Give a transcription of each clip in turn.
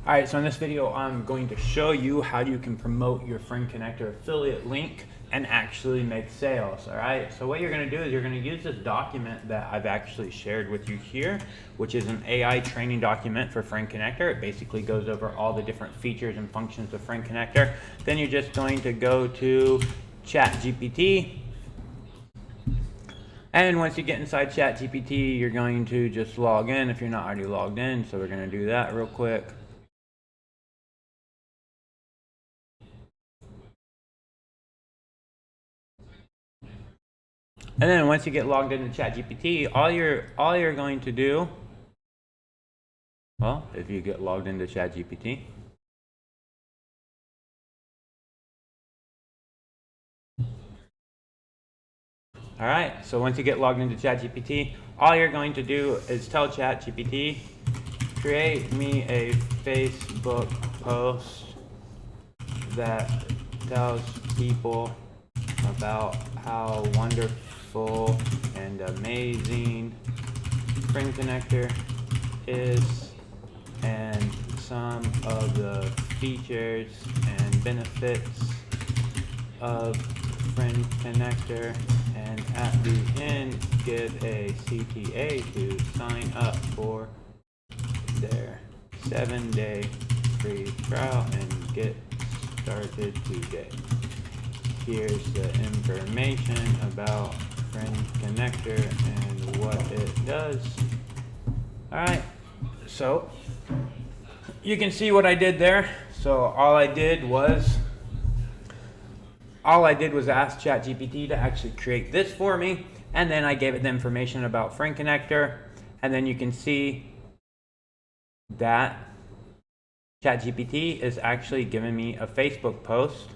All right, so in this video, I'm going to show you how you can promote your Friend Connector affiliate link and actually make sales. All right, so what you're going to do is you're going to use this document that I've actually shared with you here, which is an AI training document for Friend Connector. It basically goes over all the different features and functions of Friend Connector. Then you're just going to go to ChatGPT. And once you get inside ChatGPT, you're going to just log in if you're not already logged in. So we're going to do that real quick. And then once you get logged into ChatGPT, all you're going to do, well, if you get logged into ChatGPT, all right, so once you get logged into ChatGPT, all you're going to do is tell ChatGPT, create me a Facebook post that tells people about how wonderful and amazing Friend Connector is and some of the features and benefits of Friend Connector, and at the end give a CTA to sign up for their 7-day free trial and get started today. Here's the information about Friend Connector and what it does. Alright, so you can see what I did there. So all I did was ask ChatGPT to actually create this for me, and then I gave it the information about Friend Connector, and then you can see that ChatGPT is actually giving me a Facebook post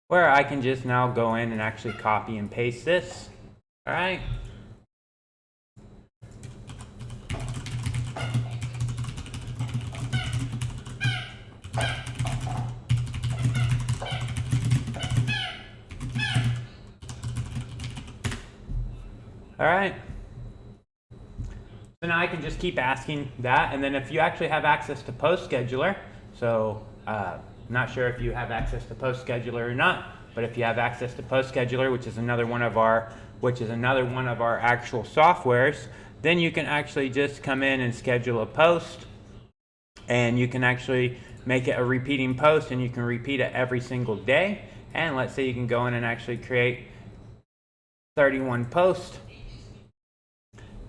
where I can just now go in and actually copy and paste this. All right. All right. So now I can just keep asking that, and then if you actually have access to Post Scheduler, so not sure if you have access to Post Scheduler or not, but if you have access to Post Scheduler, which is another one of our actual softwares, then you can actually just come in and schedule a post, and you can actually make it a repeating post, and you can repeat it every single day. And let's say you can go in and actually create 31 posts,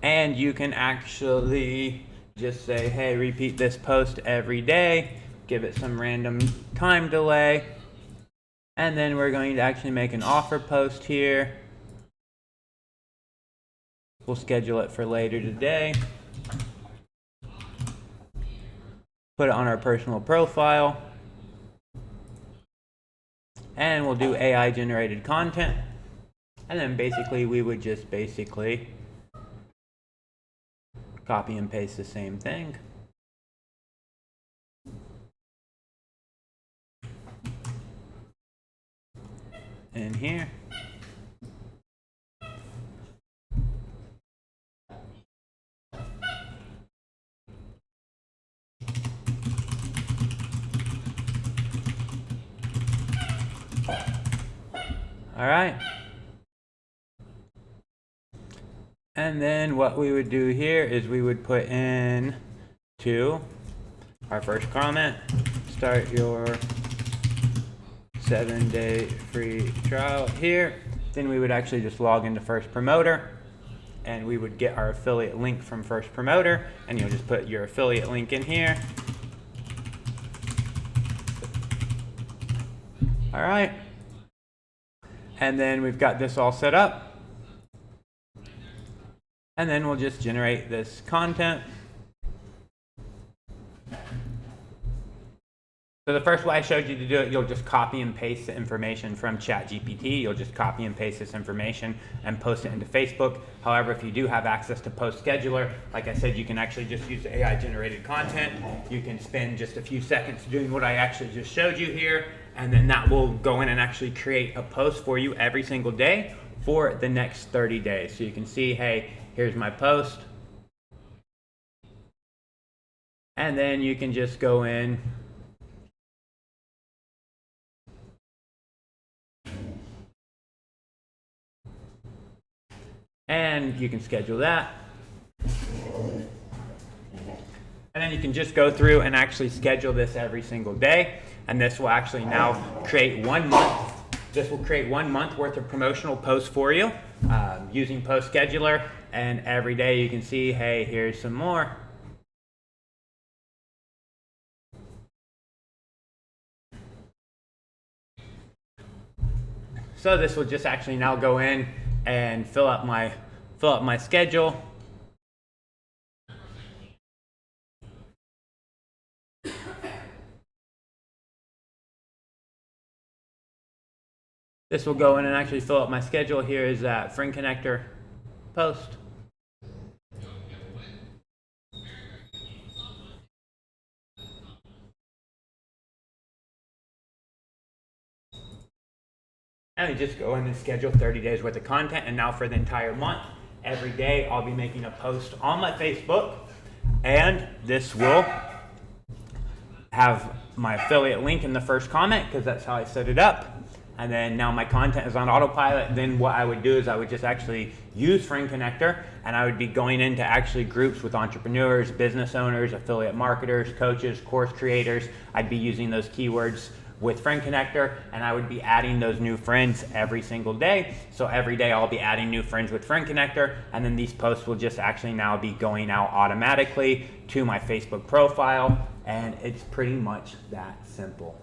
and you can actually just say, hey, repeat this post every day, give it some random time delay, and then we're going to actually make an offer post here. We'll schedule it for later today. Put it on our personal profile, and we'll do AI generated content, and then basically we would just copy and paste the same thing. In here. All right. And then what we would do here is we would put in to our first comment, start your 7-day free trial here. Then we would actually just log into First Promoter, and we would get our affiliate link from First Promoter, and you'll just put your affiliate link in here. All right. And then we've got this all set up. And then we'll just generate this content. So the first way I showed you to do it, you'll just copy and paste the information from ChatGPT. You'll just copy and paste this information and post it into Facebook. However, if you do have access to Post Scheduler, like I said, you can actually just use the AI generated content. You can spend just a few seconds doing what I actually just showed you here, and then that will go in and actually create a post for you every single day for the next 30 days. So you can see, hey, here's my post. And then you can just go in and you can schedule that. And then you can just go through and actually schedule this every single day. And this will actually now create 1 month. This will create 1 month worth of promotional posts for you using Post Scheduler. And every day you can see, hey, here's some more. So this will just actually now go in and fill up my schedule. This will go in and actually fill up my schedule. Here is that Friend Connector post. And we just go in and schedule 30 days worth of content. And now for the entire month, every day I'll be making a post on my Facebook. And this will have my affiliate link in the first comment because that's how I set it up. And then now my content is on autopilot. Then what I would do is I would just actually use Friend Connector, and I would be going into actually groups with entrepreneurs, business owners, affiliate marketers, coaches, course creators. I'd be using those keywords with Friend Connector, and I would be adding those new friends every single day. So every day I'll be adding new friends with Friend Connector, and then these posts will just actually now be going out automatically to my Facebook profile, and it's pretty much that simple.